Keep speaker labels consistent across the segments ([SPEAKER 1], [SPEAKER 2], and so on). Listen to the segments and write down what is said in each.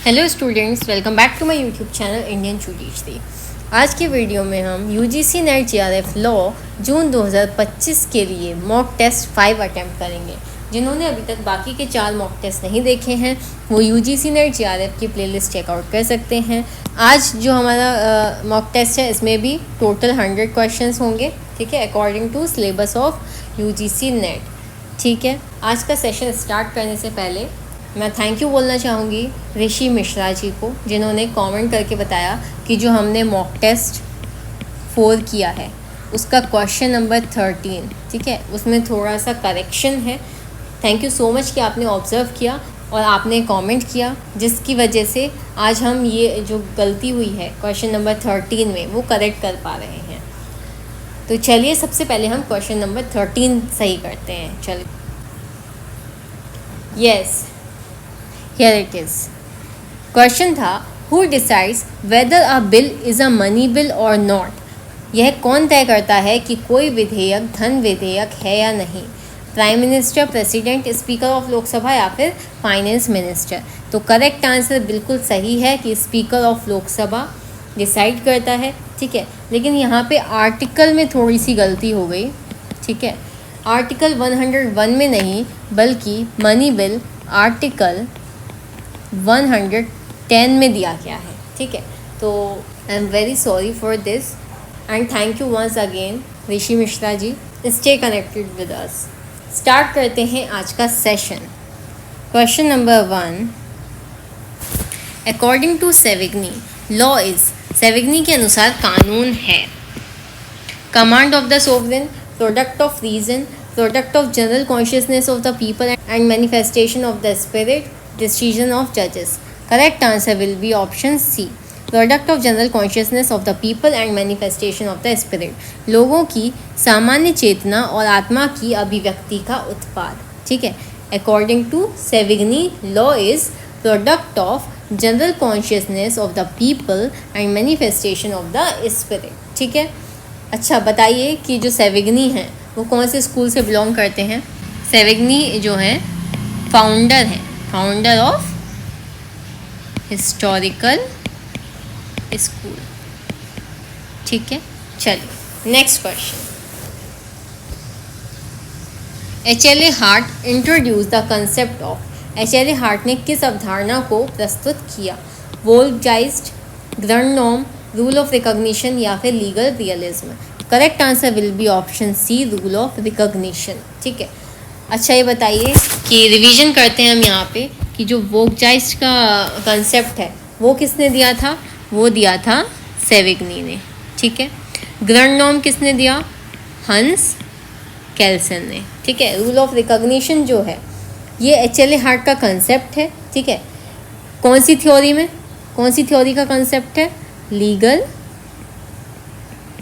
[SPEAKER 1] Hello students, welcome back to my YouTube channel Indian चूडीश्री। आज के वीडियो में हम UGC NET JRF law June 2025 के लिए मॉक टेस्ट 5 अटैम्प्ट करेंगे। जिन्होंने अभी तक बाकी के 4 मॉक टेस्ट नहीं देखे हैं वो यूजीसी नेट जीआरएफ की प्लेलिस्ट चेकआउट कर सकते हैं। आज जो हमारा मॉक टेस्ट है इसमें भी टोटल 100 क्वेश्चन होंगे, ठीक है, according to syllabus of UGC NET. ठीक है, आज का सेशन स्टार्ट करने से पहले मैं थैंक यू बोलना चाहूँगी ऋषि मिश्रा जी को, जिन्होंने कमेंट करके बताया कि जो हमने मॉक टेस्ट 4 किया है उसका क्वेश्चन नंबर 13, ठीक है, उसमें थोड़ा सा करेक्शन है। थैंक यू सो मच कि आपने ऑब्ज़र्व किया और आपने कमेंट किया, जिसकी वजह से आज हम ये जो गलती हुई है क्वेश्चन नंबर 13 में वो करेक्ट कर पा रहे हैं। तो चलिए सबसे पहले हम क्वेश्चन नंबर 13 सही करते हैं। चलिए, yes, here it is. Question था, who decides whether a bill is a money bill और नॉट। यह कौन तय करता है कि कोई विधेयक धन विधेयक है या नहीं? Prime minister, president, speaker of Lok Sabha या फिर फाइनेंस मिनिस्टर? तो करेक्ट आंसर बिल्कुल सही है कि स्पीकर ऑफ लोकसभा डिसाइड करता है, ठीक है। लेकिन यहाँ पे आर्टिकल में थोड़ी सी गलती हो गई, ठीक है। आर्टिकल 101 में नहीं बल्कि मनी बिल आर्टिकल 110 में दिया गया है, ठीक है। तो I am very sorry for this and thank you once again Rishi Mishra ji. Stay connected with us. Start करते हैं आज का session. Question number 1, according to Savigny, law is, Savigny के अनुसार कानून है command of the sovereign, product of reason, product of general consciousness of the people and manifestation of the spirit, decision of judges. Correct answer will be option C, product of general consciousness of the people and manifestation of the spirit. लोगों की सामान्य चेतना और आत्मा की अभिव्यक्ति का उत्पाद, ठीक है। According to Savigny, law is product of general consciousness of the people and manifestation of the spirit, ठीक है। अच्छा, बताइए कि जो सेविग्नी हैं वो कौन से स्कूल से बिलोंग करते हैं? सेविग्नी जो हैं फाउंडर हैं, फाउंडर ऑफ हिस्टोरिकल स्कूल, ठीक है। चलिए next question. HLA. Hart introduce the concept of. HLA. Hart ने किस अवधारणा को प्रस्तुत किया? Volksgeist, grand norm, rule of recognition या फिर legal realism? Correct answer will be option C, rule of recognition, ठीक है। अच्छा, ये बताइए कि रिवीजन करते हैं हम यहाँ पे कि जो वोल्गजाइज्ड का कंसेप्ट है वो किसने दिया था? वो दिया था सेविग्नी ने, ठीक है। ग्रैंड नॉर्म किसने दिया? हंस केल्सन ने, ठीक है। रूल ऑफ रिकॉग्निशन जो है ये एच.एल.ए. हार्ट का कंसेप्ट है, ठीक है। कौन सी थ्योरी में, कौन सी थ्योरी का कंसेप्ट है? लीगल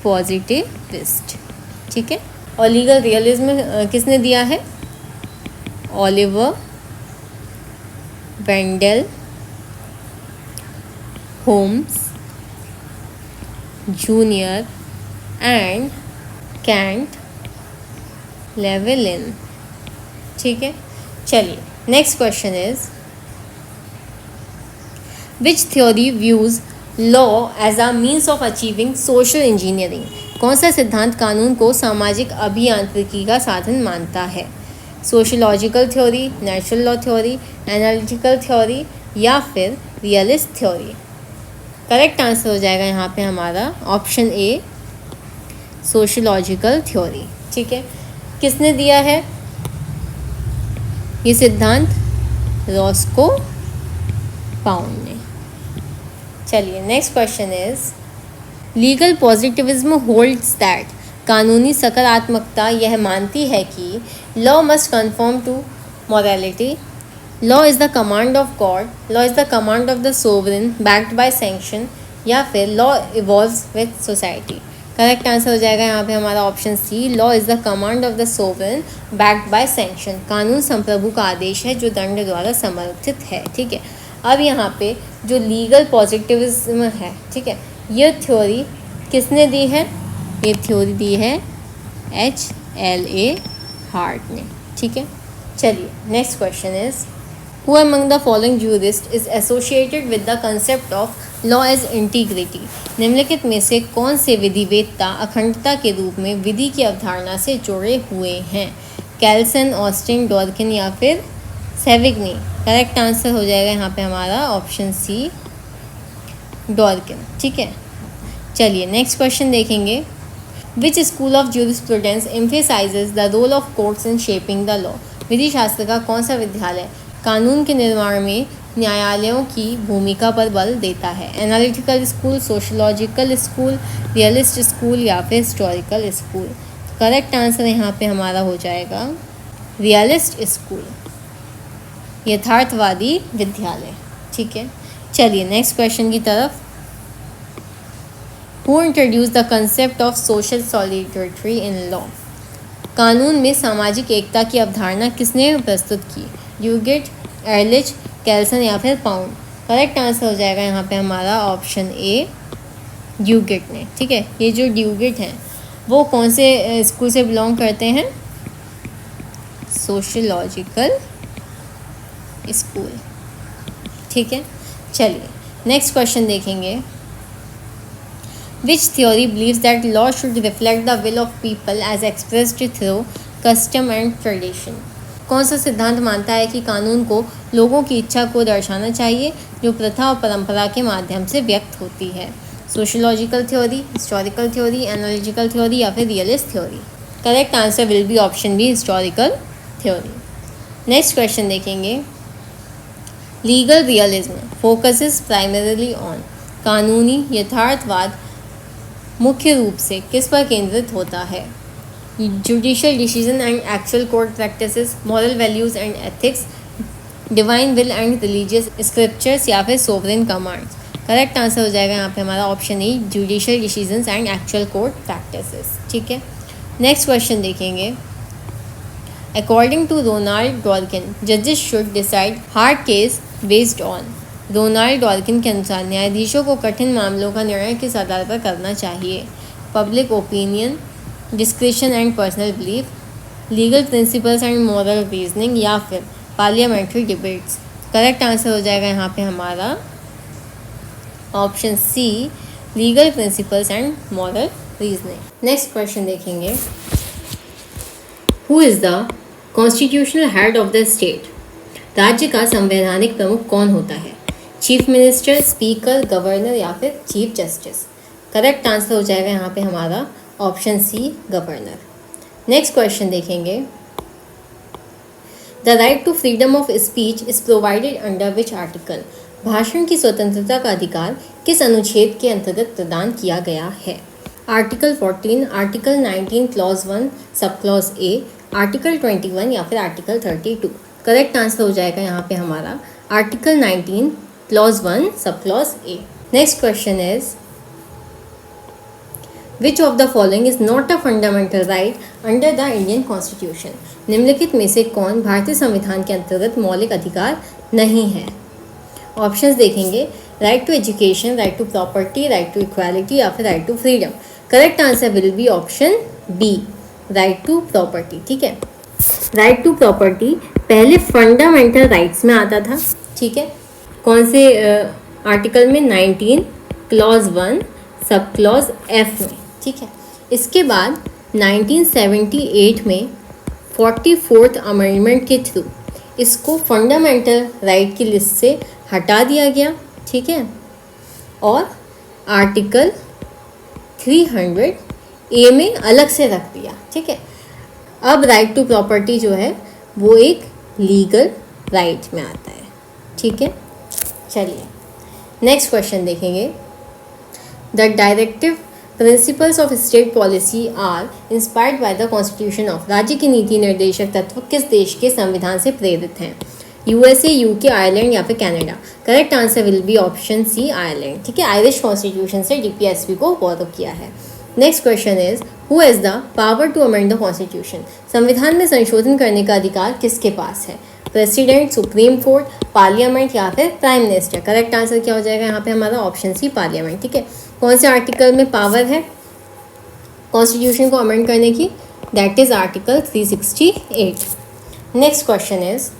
[SPEAKER 1] पॉजिटिविस्ट, ठीक है। और लीगल रियलिज्म किसने दिया है? Oliver Wendell Holmes junior and Kant Llewellyn, ठीक है। चलिए next question is, which theory views law as a means of achieving social engineering? कौन सा सिद्धांत कानून को सामाजिक अभियांत्रिकी का साधन मानता है? Sociological theory, natural law theory, analytical theory या फिर रियलिस्ट थ्योरी? करेक्ट आंसर हो जाएगा यहाँ पे हमारा ऑप्शन ए, सोशियोलॉजिकल थ्योरी, ठीक है। किसने दिया है ये सिद्धांत? रॉस्को पाउंड ने। चलिए next question is, legal positivism holds that, कानूनी सकारात्मकता यह मानती है कि law must conform to morality, law is the command of God, law is the command of the sovereign backed by sanction या फिर law evolves with society? Correct answer हो जाएगा यहाँ पे हमारा option C, law is the command of the sovereign backed by sanction. कानून संप्रभु का आदेश है जो दंड द्वारा समर्थित है, ठीक है। अब यहाँ पे जो लीगल पॉजिटिविज्म है, ठीक है, ये थ्योरी किसने दी है? ये थ्योरी दी है एच.एल.ए. हार्ट ने, ठीक है। चलिए next question is, Who among the following jurists is associated with the concept of law as integrity? निम्नलिखित में से कौन से विधिवेत्ता अखंडता के रूप में विधि की अवधारणा से जुड़े हुए हैं? कैल्सन, ऑस्टिन, डॉर्किन या फिर सेविग्नी? करेक्ट आंसर हो जाएगा यहाँ पे हमारा ऑप्शन सी, डॉर्किन। ठीक है, चलिए नेक्स्ट क्वेश्चन देखेंगे। Which school of jurisprudence emphasizes the role of courts in shaping the law? विधि शास्त्र का कौन सा विद्यालय कानून के निर्माण में न्यायालयों की भूमिका पर बल देता है? Analytical school, sociological school, realist school या फिर हिस्टोरिकल स्कूल? करेक्ट आंसर यहाँ पे हमारा हो जाएगा रियलिस्ट स्कूल, यथार्थवादी विद्यालय। ठीक है, चलिए नेक्स्ट क्वेश्चन की तरफ। Who introduced the concept of social solidarity in law? कानून में सामाजिक एकता की अवधारणा किसने प्रस्तुत की? ड्यूगेट, एर्लिच, कैल्सन या फिर पाउंड? करेक्ट आंसर हो जाएगा यहाँ पे हमारा ऑप्शन ए, ड्यूगेट ने। ठीक है, ये जो ड्यूगेट हैं वो कौन से स्कूल से बिलोंग करते हैं? Sociological school. ठीक है, चलिए नेक्स्ट क्वेश्चन देखेंगे। Which theory believes that law should reflect the will of people as expressed through custom and tradition? कौन सा सिद्धांत मानता है कि कानून को लोगों की इच्छा को दर्शाना चाहिए जो प्रथा और परंपरा के माध्यम से व्यक्त होती है? Sociological theory, historical theory, analytical theory या फिर realist theory? Correct answer will be option B, historical theory. Next question देखेंगे। Legal realism focuses primarily on? कानूनी यथार्थवाद मुख्य रूप से किस पर केंद्रित होता है? Judicial decision and actual court practices, moral values and ethics, divine will and religious scriptures या फिर सोवरेन कमांड्स? करेक्ट आंसर हो जाएगा यहाँ पे हमारा option A, judicial decisions and actual court practices. ठीक है, नेक्स्ट क्वेश्चन देखेंगे। अकॉर्डिंग टू रोनाल्ड डॉर्किन, जजेस should decide hard case based on? Ronald Dworkin के अनुसार न्यायाधीशों को कठिन मामलों का निर्णय किस आधार पर करना चाहिए? Public opinion, discretion and personal belief, legal principles and moral reasoning या फिर पार्लियामेंट्री डिबेट्स? करेक्ट आंसर हो जाएगा यहाँ पे हमारा option C, legal principles and moral reasoning. Next question देखेंगे। Who is the constitutional head of the state? राज्य का संवैधानिक प्रमुख कौन होता है? चीफ मिनिस्टर, स्पीकर, गवर्नर या फिर चीफ जस्टिस? करेक्ट आंसर हो जाएगा यहाँ पे हमारा option C, governor. Next question देखेंगे। The right to freedom of speech is provided under which article? भाषण की स्वतंत्रता का अधिकार किस अनुच्छेद के अंतर्गत प्रदान किया गया है? Article 14, article 19 clause 1 sub clause A, article 21 या फिर आर्टिकल 32? करेक्ट आंसर हो जाएगा यहाँ पे हमारा article 19 clause 1 sub clause A. Next question is which of the following is not a fundamental right under the Indian constitution? निम्नलिखित में से कौन भारतीय संविधान के अंतर्गत मौलिक अधिकार नहीं है? ऑप्शंस देखेंगे। Right to education, right to property, right to equality या फिर right to freedom? Correct answer will be option B, right to property. ठीक है, राइट टू प्रॉपर्टी पहले फंडामेंटल राइट्स में आता था। ठीक है, कौन से आर्टिकल में? 19 क्लॉज 1 सब क्लॉज एफ में। ठीक है, इसके बाद 1978 में 44th अमेंडमेंट के थ्रू इसको फंडामेंटल राइट की लिस्ट से हटा दिया गया। ठीक है, और आर्टिकल 300 ए में अलग से रख दिया। ठीक है, अब राइट टू प्रॉपर्टी जो है वो एक लीगल राइट में आता है। ठीक है, चलिए नेक्स्ट क्वेश्चन देखेंगे। The directive principles of state policy are inspired by the constitution of? राज्य के नीति निर्देशक तत्व किस देश के संविधान से प्रेरित हैं? यूएसए, यूके, आयरलैंड या फिर Canada? Correct answer will be option C, Ireland. ठीक है, आयरिश कॉन्स्टिट्यूशन से डीपीएसपी को फॉलो किया है। Next question is who has the power to amend the constitution? संविधान में संशोधन करने का अधिकार किसके पास है? प्रेसिडेंट, सुप्रीम कोर्ट, पार्लियामेंट या फिर प्राइम मिनिस्टर? करेक्ट आंसर क्या हो जाएगा यहाँ पे हमारा ऑप्शन सी, पार्लियामेंट। ठीक है, कौन से आर्टिकल में पावर है कॉन्स्टिट्यूशन को अमेंड करने की? That is article 368। Next question is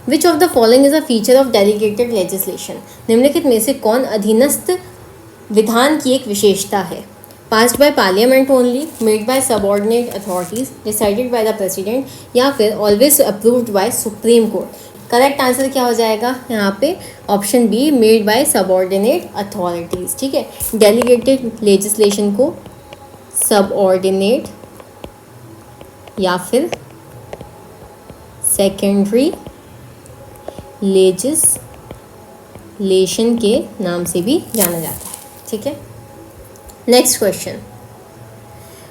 [SPEAKER 1] which of the following is a feature of delegated legislation, निम्नलिखित में से कौन अधीनस्थ विधान की एक विशेषता है? Passed by parliament only, made by subordinate authorities, decided by the president, या फिर always approved by supreme court. Correct answer क्या हो जाएगा यहाँ पे? Option B, made by subordinate authorities. ठीक है, डेलीगेटेड लेजिस्लेशन को सबऑर्डिनेट या फिर सेकेंडरी लेजिस्लेशन के नाम से भी जाना जाता है। ठीक है, next question,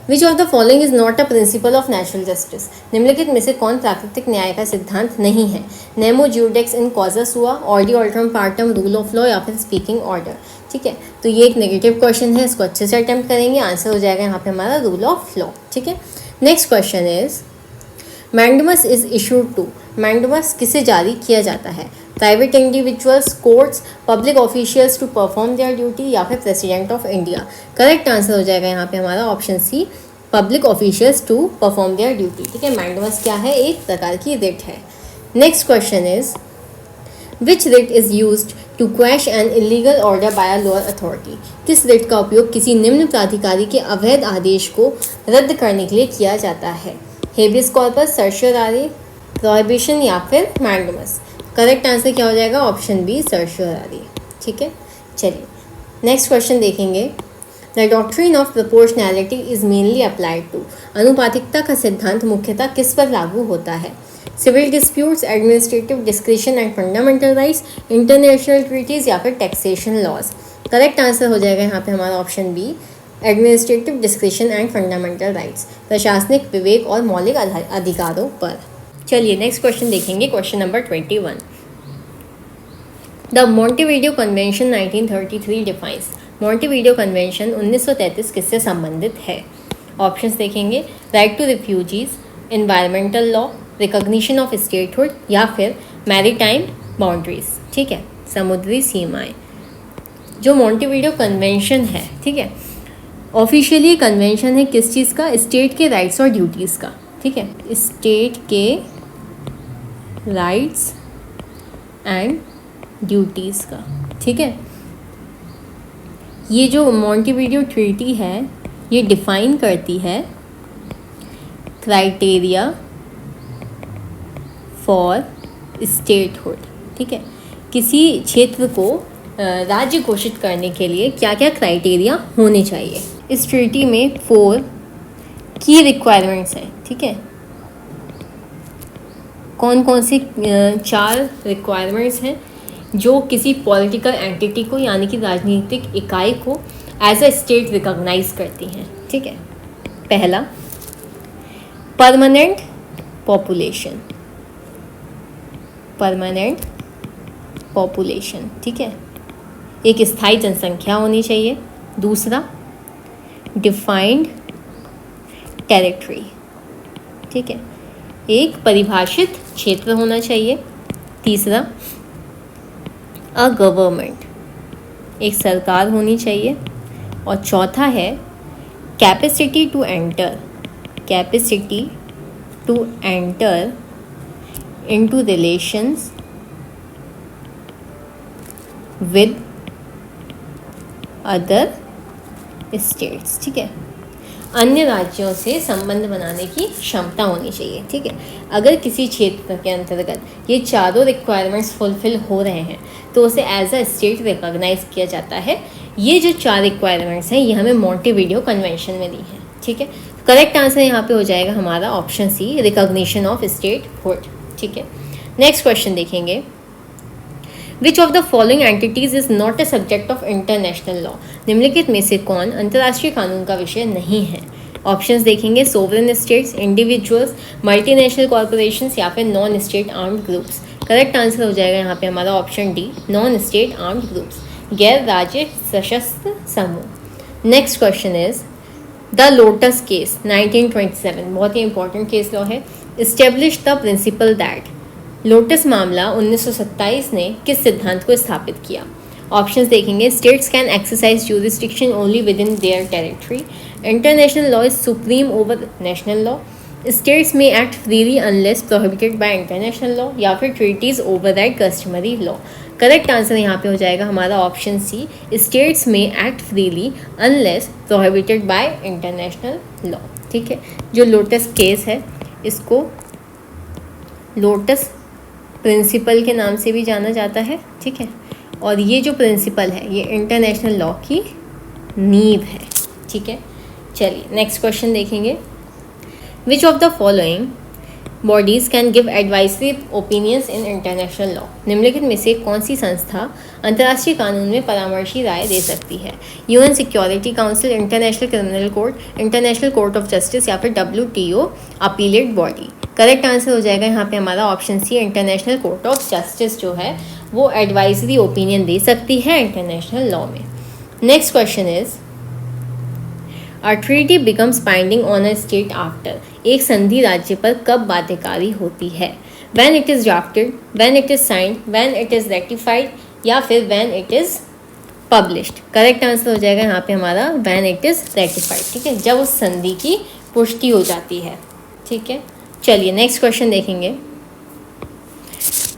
[SPEAKER 1] which of the following is not a principle of natural justice, निम्नलिखित में से कौन प्राकृतिक न्याय का सिद्धांत नहीं है? Nemo judex in causa sua, audi alteram partem, rule of law, या फिर स्पीकिंग ऑर्डर। ठीक है, तो ये एक नेगेटिव क्वेश्चन है, इसको अच्छे से अटेम्प्ट करेंगे। आंसर हो जाएगा यहाँ पे हमारा रूल ऑफ लॉ। ठीक है, next question is mandamus is issued to, mandamus किसे जारी किया जाता है? Private individuals, courts, public officials to perform their duty, या फिर president of India. Correct answer हो जाएगा यहाँ पे हमारा option C, public officials to perform their duty. ठीक है, मैंडमस क्या है? एक प्रकार की रिट है। Next question is which writ is used to quash an illegal order by a lower authority, किस रिट का उपयोग किसी निम्न प्राधिकारी के अवैध आदेश को रद्द करने के लिए किया जाता है? हेबियस कॉर्पस, सर्शियोरारी, प्रोहिबिशन, या फिर मैंडमस। करेक्ट आंसर क्या हो जाएगा? Option B, certiorari. ठीक है, चलिए नेक्स्ट क्वेश्चन देखेंगे। The doctrine of proportionality is mainly applied to, अनुपातिकता का सिद्धांत मुख्यतः किस पर लागू होता है? Civil disputes, administrative discretion and fundamental rights, international treaties, या फिर टैक्सेशन लॉज। करेक्ट आंसर हो जाएगा यहाँ पे हमारा option B, administrative discretion and fundamental rights, प्रशासनिक विवेक और मौलिक अधिकारों पर। चलिए नेक्स्ट क्वेश्चन देखेंगे, question number 21। The Montevideo convention 1933 defines, Montevideo convention 1933 किससे संबंधित है? ऑप्शंस देखेंगे, right to refugees, environmental law, recognition of statehood, या फिर मैरीटाइम बाउंड्रीज। ठीक है, समुद्री सीमाएं। जो मॉन्टेविडियो कन्वेंशन है, ठीक है, ऑफिशियली कन्वेंशन है किस चीज़ का? स्टेट के राइट्स और ड्यूटीज़ का। ठीक है, स्टेट के राइट्स एंड ड्यूटीज़ का। ठीक है, ये जो मॉन्टेविडियो ट्रीटी है ये डिफाइन करती है क्राइटेरिया फॉर स्टेटहुड। ठीक है, किसी क्षेत्र को राज्य घोषित करने के लिए क्या क्या क्राइटेरिया होने चाहिए। इस ट्रीटी में 4 की रिक्वायरमेंट्स हैं। ठीक है, कौन कौन सी 4 रिक्वायरमेंट्स हैं जो किसी पॉलिटिकल एंटिटी को यानी कि राजनीतिक इकाई को एज अ स्टेट रिकॉग्नाइज करती हैं। ठीक है, पहला, परमानेंट पॉपुलेशन, परमानेंट पॉपुलेशन। ठीक है, एक स्थायी जनसंख्या होनी चाहिए। दूसरा, डिफाइंड टेरिटरी। ठीक है, एक परिभाषित क्षेत्र होना चाहिए। तीसरा, अ गवर्नमेंट, एक सरकार होनी चाहिए। और चौथा है capacity to enter, capacity to enter into relations with other states. ठीक है, अन्य राज्यों से संबंध बनाने की क्षमता होनी चाहिए। ठीक है, अगर किसी क्षेत्र के अंतर्गत ये चारों रिक्वायरमेंट्स फुलफिल हो रहे हैं तो उसे एज अ स्टेट रिकॉग्नाइज किया जाता है। ये जो 4 रिक्वायरमेंट्स हैं ये हमें मॉन्टेविडियो कन्वेंशन में दी हैं। ठीक है, करेक्ट आंसर यहाँ पे हो जाएगा हमारा option C, recognition of statehood. ठीक है, नेक्स्ट क्वेश्चन देखेंगे। Which of the following entities is not a subject of international law, निम्नलिखित में से कौन अंतर्राष्ट्रीय कानून का विषय नहीं है? ऑप्शंस देखेंगे, sovereign states, individuals, multinational corporations, या फिर non state armed groups. Correct answer हो जाएगा यहाँ पे हमारा option D, non state armed groups, गैर राज्य सशस्त्र समूह। Next question is the lotus case 1927, बहुत ही इंपॉर्टेंट केस लॉ है। Establish the principal that, lotus मामला 1927 ने किस सिद्धांत को स्थापित किया? ऑप्शंस देखेंगे, states can exercise jurisdiction only within their territory, international law is supreme over national law, states may act freely unless prohibited by international law, या फिर treaties override customary law. Correct answer यहाँ पे हो जाएगा हमारा option C, states may act freely unless prohibited by international law. ठीक है, जो लोटस केस है इसको लोटस प्रिंसिपल के नाम से भी जाना जाता है। ठीक है, और ये जो प्रिंसिपल है ये इंटरनेशनल लॉ की नींव है। ठीक है, चलिए नेक्स्ट क्वेश्चन देखेंगे। Which of the following bodies can give advisory opinions in international law? निम्नलिखित में से कौन सी संस्था अंतर्राष्ट्रीय कानून में परामर्शी राय दे सकती है? UN Security Council, International Criminal Court, International Court of Justice, या फिर WTO appellate body. Correct answer हो जाएगा यहाँ पे हमारा option C, International Court of Justice जो है वो एडवाइजरी ओपिनियन दे सकती है इंटरनेशनल लॉ में। Next question is a treaty becomes binding on a state after. एक संधि राज्य पर कब बाध्यकारी होती है? When it is drafted, when it is signed, when it is ratified, या फिर when it is published. Correct answer हो जाएगा यहाँ पे हमारा व्हेन इट इज रेटिफाइड। ठीक है, जब उस संधि की पुष्टि हो जाती है। ठीक है, चलिए नेक्स्ट क्वेश्चन देखेंगे।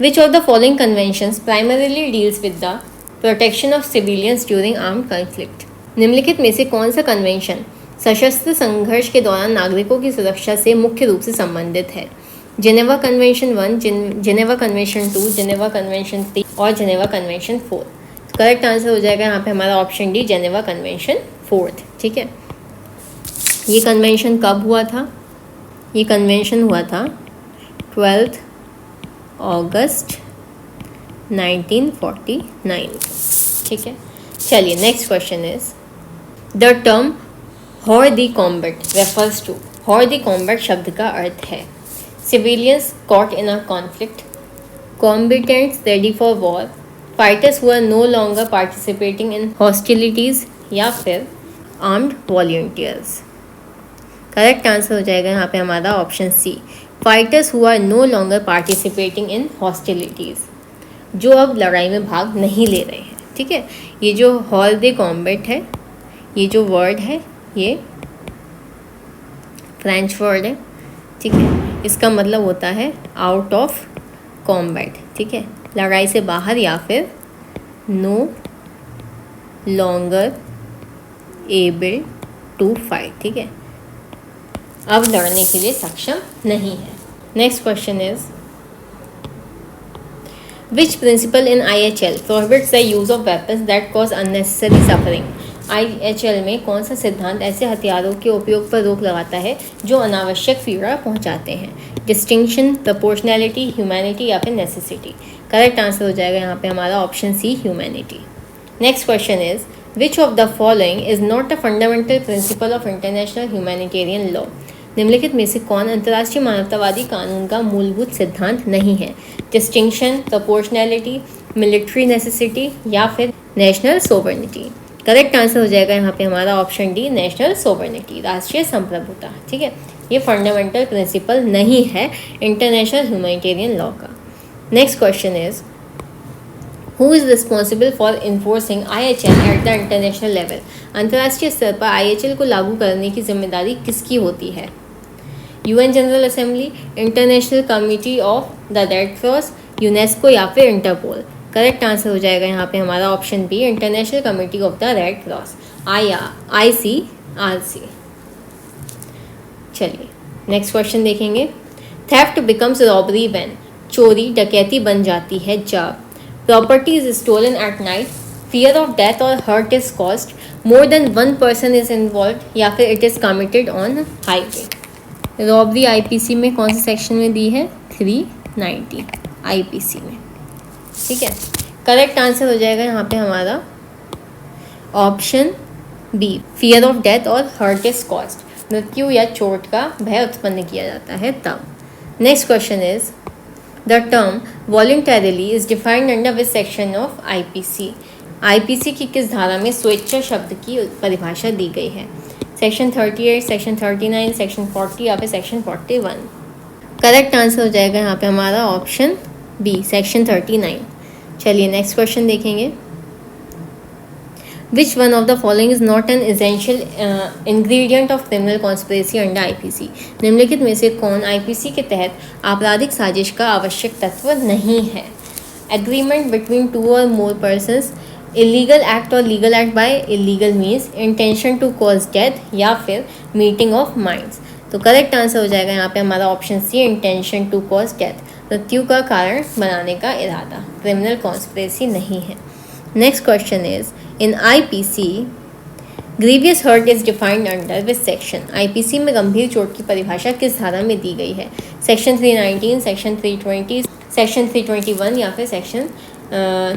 [SPEAKER 1] Which of the following conventions primarily deals with the protection of civilians during armed conflict? निम्नलिखित में से कौन सा कन्वेंशन सशस्त्र संघर्ष के दौरान नागरिकों की सुरक्षा से मुख्य रूप से संबंधित है? Geneva convention 1, Geneva convention 2, Geneva convention 3 और जेनेवा कन्वेंशन 4। करेक्ट आंसर हो जाएगा यहाँ पे हमारा ऑप्शन डी, जेनेवा कन्वेंशन 4। ठीक है, ये कन्वेंशन कब हुआ था? ये कन्वेंशन हुआ था 12 अगस्त 1949। ठीक है, चलिए next question is the term hors de combat refers to. Hors de combat शब्द का अर्थ है civilians caught in a conflict, combatants ready for war, fighters who are no longer participating in hostilities, या फिर आर्म्ड वॉलंटियर्स। करेक्ट आंसर हो जाएगा यहाँ पे हमारा option C, fighters who are no longer participating in hostilities, जो अब लड़ाई में भाग नहीं ले रहे हैं। ठीक है, ये जो हॉर द कॉम्बैट है, ये जो वर्ड है ये फ्रेंच वर्ड है। ठीक है, इसका मतलब होता है आउट ऑफ कॉम्बैट। ठीक है, लड़ाई से बाहर या फिर no longer able to fight. ठीक है, अब लड़ने के लिए सक्षम नहीं है। Next question is which principle in IHL prohibits the use of weapons that cause unnecessary suffering? IHL में कौन सा सिद्धांत ऐसे हथियारों के उपयोग पर रोक लगाता है जो अनावश्यक पीड़ा पहुंचाते हैं? डिस्टिंक्शन, प्रोपोर्शनैलिटी, ह्यूमैनिटी, या फिर नेसेसिटी। करेक्ट आंसर हो जाएगा यहाँ पे हमारा option C, humanity. Next question is which of the following is not a fundamental principle of international humanitarian law? निम्नलिखित में से कौन अंतर्राष्ट्रीय मानवतावादी कानून का मूलभूत सिद्धांत नहीं है? डिस्टिंक्शन, प्रोपोर्शनैलिटी, मिलिट्री नेसेसिटी, या फिर नेशनल सोवरेनिटी। करेक्ट आंसर हो जाएगा यहाँ पे हमारा ऑप्शन डी, नेशनल सोवरेनिटी, राष्ट्रीय संप्रभुता। ठीक है, ये फंडामेंटल प्रिंसिपल नहीं है इंटरनेशनल ह्यूमैनिटेरियन लॉ का। Next question is who is responsible for enforcing IHL at the international level? अंतर्राष्ट्रीय स्तर पर IHL को लागू करने की जिम्मेदारी किसकी होती है? UN general assembly, international committee of the red cross, UNESCO, या फिर इंटरपोल। करेक्ट आंसर हो जाएगा यहाँ पे हमारा option B, international committee of the red cross, ICRC। चलिए नेक्स्ट क्वेश्चन देखेंगे। थेफ्ट बिकम्स रॉबरी व्हेन, चोरी डकैती बन जाती है जब property is stolen at night, fear of death और hurt is caused, more than one person is involved, या फिर it is committed on highway. Robbery IPC में कौन से सेक्शन में दी है? 390 IPC में। ठीक है, करेक्ट आंसर हो जाएगा यहाँ पे हमारा option B, fear of death और हर्ट इज कॉज्ड, मृत्यु या चोट का भय उत्पन्न किया जाता है तब। Next question is the term voluntarily is defined under which section of IPC? IPC की किस धारा में स्वेच्छा शब्द की परिभाषा दी गई है? सेक्शन 38, सेक्शन 39, सेक्शन 40, या फिर सेक्शन 41। करेक्ट आंसर हो जाएगा यहाँ पे हमारा ऑप्शन बी, सेक्शन 39। चलिए नेक्स्ट क्वेश्चन देखेंगे। Which one of the following is not an essential ingredient of criminal conspiracy under IPC. निम्नलिखित में से कौन आईपीसी के तहत आपराधिक साजिश का आवश्यक तत्व नहीं है? एग्रीमेंट बिटवीन टू और मोर पर्सन्स, इलीगल एक्ट और legal act by illegal means, intention to cause death, या फिर मीटिंग ऑफ माइंड्स। तो करेक्ट आंसर हो जाएगा यहाँ पे हमारा option C, intention to cause death, मृत्यु का कारण बनाने का इरादा। क्रिमिनल कॉन्स्पिरेसी नहीं है। Next question is in IPC grievous hurt is defined under which section. IPC में गंभीर चोट की परिभाषा किस धारा में दी गई है? सेक्शन 319, सेक्शन 320, सेक्शन 321 या फिर सेक्शन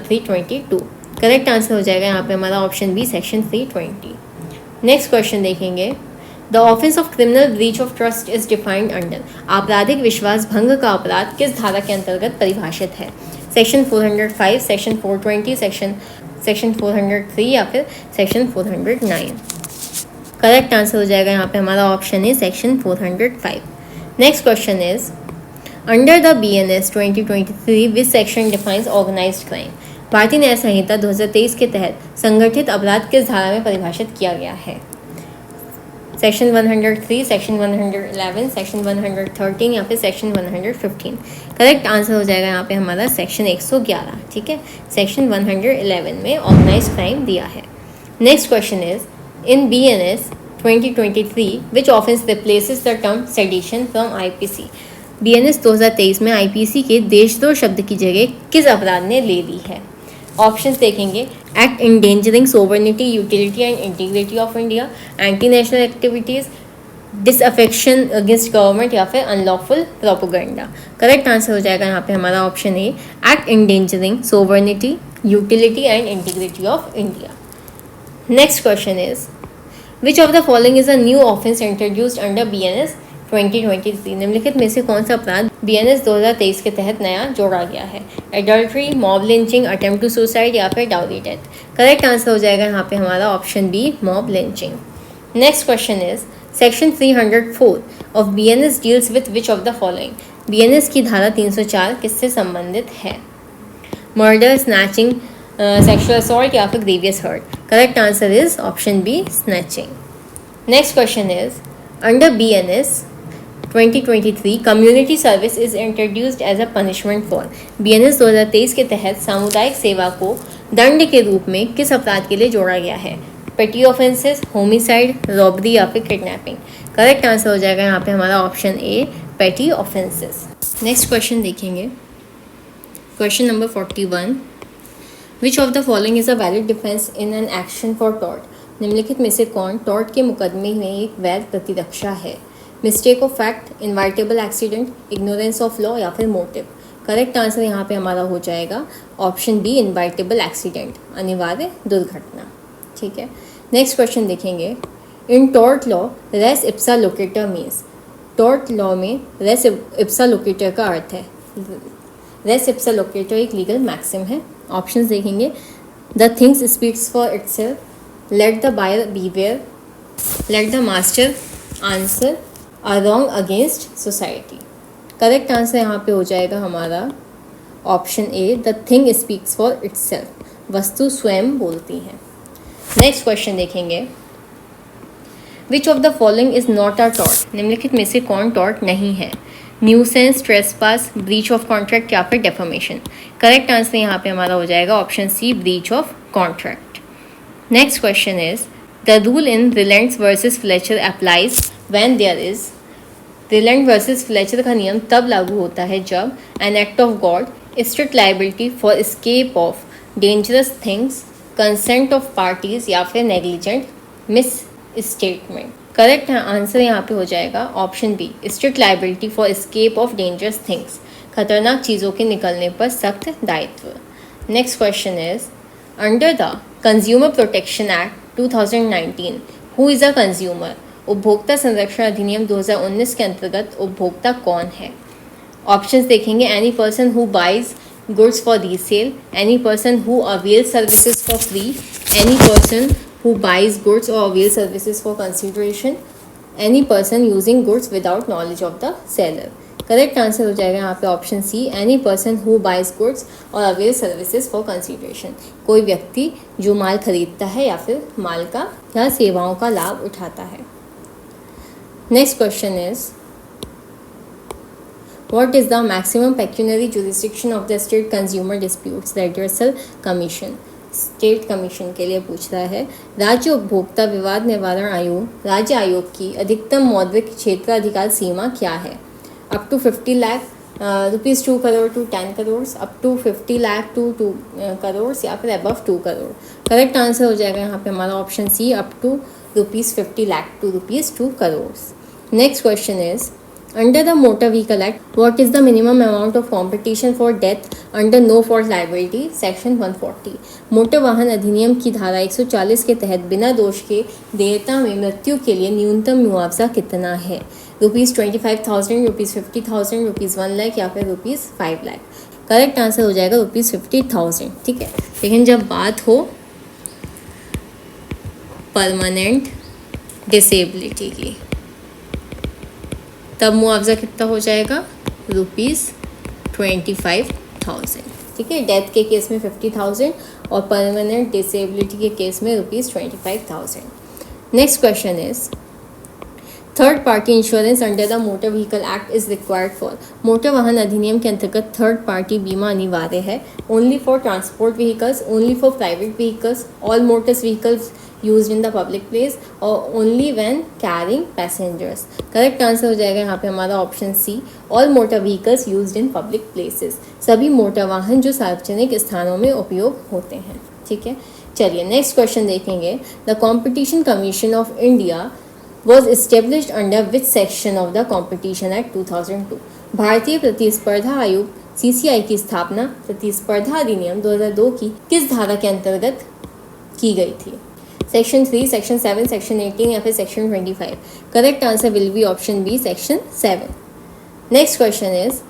[SPEAKER 1] 322। करेक्ट आंसर हो जाएगा यहाँ पे हमारा option B, section 320। Next question देखेंगे, the offence of criminal breach of trust is defined under. आपराधिक विश्वास भंग का अपराध किस धारा के अंतर्गत परिभाषित है? सेक्शन 405, सेक्शन 420, सेक्शन 403 या फिर सेक्शन 409। करेक्ट आंसर हो जाएगा यहाँ पे हमारा ऑप्शन है section 405। Next question is under the BNS 2023 which section defines organised crime. भारतीय न्याय संहिता 2023 के तहत संगठित अपराध किस धारा में परिभाषित किया गया है? सेक्शन 103, सेक्शन 111, सेक्शन 113 या फिर सेक्शन 115। करेक्ट आंसर हो जाएगा यहाँ पे हमारा सेक्शन 111। ठीक है, सेक्शन 111 में ऑर्गेनाइज्ड क्राइम दिया है। Next question is in BNS 2023 which offence replaces the term sedition from IPC. BNS 2023 में आईपीसी के देशद्रोह शब्द की जगह किस अपराध ने ले ली है? ऑप्शंस देखेंगे, act endangering sovereignty, utility and integrity of India, anti national activities, disaffection against government या फिर अनलॉफुल प्रोपोगंडा। करेक्ट आंसर हो जाएगा यहाँ पे हमारा option A, act endangering sovereignty, utility and integrity of India. Next question is which of the following is a new offence introduced under BNS 2023। निम्नलिखित में से कौन सा अपराध BNS 2023 के तहत नया जोड़ा गया है? Adultery, mob lynching, attempt to suicide या फिर डाउरी डेथ। करेक्ट आंसर हो जाएगा यहाँ पे हमारा option B, mob lynching. Next question is section 304 of BNS deals with which of the following. BNS की धारा 304 किससे संबंधित है? मर्डर, स्नैचिंग, सेक्सुअल असॉल्ट या फिर grievous hurt. Correct answer is option B, snatching. Next question is under BNS 2023 community service is introduced as a punishment for. BNS 2023 के तहत सामुदायिक सेवा को दंड के रूप में किस अपराध के लिए जोड़ा गया है? पेटी ऑफेंसेस, होमिसाइड, रॉबरी या फिर किडनैपिंग। करेक्ट आंसर हो जाएगा यहाँ पे हमारा ऑप्शन ए, पेटी ऑफेंसेस। नेक्स्ट क्वेश्चन देखेंगे, question number 41, which of the following is a valid defence in an action for tort. निम्नलिखित में से कौन टॉर्ट के मुकदमे में एक वैध प्रतिरक्षा है? Mistake of fact, inevitable accident, ignorance of law या फिर मोटिव। करेक्ट आंसर यहाँ पे हमारा हो जाएगा ऑप्शन बी, इनवाइटेबल एक्सीडेंट, अनिवार्य दुर्घटना। ठीक है, नेक्स्ट क्वेश्चन देखेंगे, in tort law res ipsa loquitur means. Tort law में रेस इप्सा लोकेटर का अर्थ है, रेस इप्सा लोकेटर एक लीगल मैक्सिम है। ऑप्शंस देखेंगे, the things speaks for itself, let the buyer beware, let the master answer, or wrong against society. Correct answer यहाँ पे हो जाएगा हमारा option A, the thing speaks for itself, वस्तु स्वयं बोलती है। नेक्स्ट क्वेश्चन देखेंगे, which of the following is not a tort. निम्नलिखित में से कौन टॉर्ट नहीं है? Nuisance, trespass, breach of contract या फिर डेफमेशन। करेक्ट आंसर यहाँ पे हमारा हो जाएगा option C, breach of contract. Next question is the rule in Rylands versus Fletcher applies when there is. Rylands versus Fletcher का नियम तब लागू होता है जब an act of God, strict liability for escape of dangerous things, consent of parties या फिर negligent misstatement. Correct answer यहाँ पे हो जाएगा option B, strict liability for escape of dangerous things, खतरनाक चीज़ों के निकलने पर सख्त दायित्व। Next question is under the consumer protection act 2019 who is a consumer. उपभोक्ता संरक्षण अधिनियम 2019 के अंतर्गत उपभोक्ता कौन है? ऑप्शंस देखेंगे, any person who buys goods for resale, any person who avail services for free, any person who buys goods or avail services for consideration, any person using goods without knowledge of the seller। Correct answer हो जाएगा यहाँ पे option C, any person who buys goods और avail services for consideration, कोई व्यक्ति जो माल खरीदता है या फिर माल का या सेवाओं का लाभ उठाता है। Next question is What is the maximum pecuniary jurisdiction of the State Consumer Disputes Redressal Commission? State commission के लिए पूछ रहा है। राज्य उपभोक्ता विवाद निवारण आयोग राज्य आयोग की अधिकतम मौद्रिक क्षेत्राधिकार सीमा क्या है? Up to 50 lakh rupees 2 crore to 10 crore, up to 50 lakh to 2 crore या फिर अबव 2 करोड़। करेक्ट आंसर हो जाएगा यहाँ पे हमारा option C, up to ₹50 lakh to ₹2 crore. Next question is Under the Motor Vehicle Act, what is the minimum amount of compensation for death under no fault liability? Section 140। Motor वाहन अधिनियम की धारा 140 के तहत बिना दोष के देयता में मृत्यु के लिए न्यूनतम मुआवजा कितना है? ₹25,000, ₹50,000, ₹1 लाख या फिर ₹5 लाख। करेक्ट आंसर हो जाएगा ₹50,000। ठीक है, लेकिन जब बात हो परमानेंट डिसेबिलिटी की तब मुआवजा कितना हो जाएगा? ₹25,000। ठीक है, डेथ के केस में 50,000 और परमानेंट डिसेबिलिटी के केस में ₹25,000। Next question is third party insurance under the motor vehicle act is required for. Motor वाहन अधिनियम के अंतर्गत थर्ड पार्टी बीमा अनिवार्य है। Only for transport vehicles, only for private vehicles, all Motors vehicles used in the public place और only when carrying passengers। Correct answer हो जाएगा यहाँ पे हमारा option C, all motor vehicles used in public places, सभी motor वाहन जो सार्वजनिक स्थानों में उपयोग होते हैं। ठीक है, चलिए नेक्स्ट क्वेश्चन देखेंगे। The competition commission of India was established under which section of the competition act 2002। भारतीय प्रतिस्पर्धा आयोग CCI की स्थापना प्रतिस्पर्धा अधिनियम 2002 की किस धारा के अंतर्गत की गई थी? सेक्शन 3, सेक्शन 7, सेक्शन 18 या फिर section 25। Correct answer will be option B, section 7। Next question is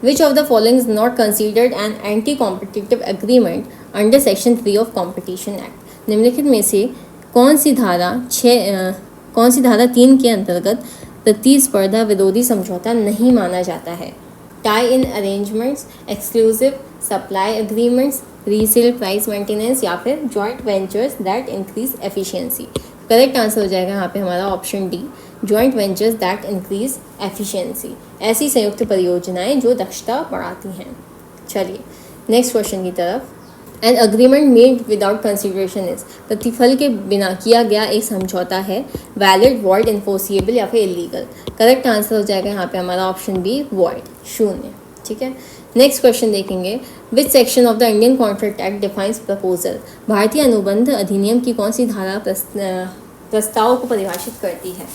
[SPEAKER 1] which of the following is not considered an anti competitive agreement under section 3 of competition act. निम्नलिखित में से कौन सी धारा 3 के अंतर्गत प्रतिस्पर्धा विरोधी समझौता नहीं माना जाता है? Tie in arrangements, exclusive supply agreements, resale price maintenance या फिर joint ventures that increase efficiency. Correct answer हो जाएगा यहाँ पे हमारा option D, joint ventures that increase efficiency, ऐसी संयुक्त परियोजनाएं जो दक्षता बढ़ाती हैं। चलिए नेक्स्ट क्वेश्चन की तरफ। An agreement made without consideration is, प्रतिफल के बिना किया गया एक समझौता है वैलिड, वॉइड, इन्फोर्सिएबल या फिर इलीगल। करेक्ट आंसर हो जाएगा यहाँ पे हमारा ऑप्शन बी, वॉइड, शून्य। ठीक है, नेक्स्ट क्वेश्चन देखेंगे। Which section of the Indian contract act defines proposal. भारतीय अनुबंध अधिनियम की कौन सी धारा प्रस्ताव को परिभाषित करती है?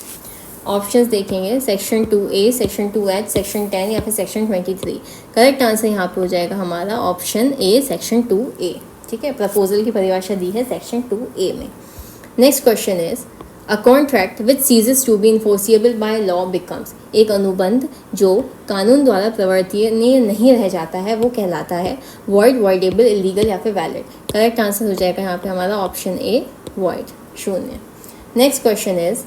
[SPEAKER 1] ऑप्शंस देखेंगे, section 2A, section 2H, section 10 या फिर सेक्शन 23। करेक्ट आंसर यहाँ पे हो जाएगा हमारा ऑप्शन ए, सेक्शन 2A। ठीक है, प्रपोजल की परिभाषा दी है सेक्शन 2A में। Next question is a contract which ceases to be enforceable by law becomes. एक अनुबंध जो कानून द्वारा प्रवर्तनीय नहीं रह जाता है वो कहलाता है वॉइड, वॉइडेबल, इलीगल या फिर वैलिड। करेक्ट आंसर हो जाएगा यहाँ पे हमारा ऑप्शन ए, वॉइड, शून्य। Next question is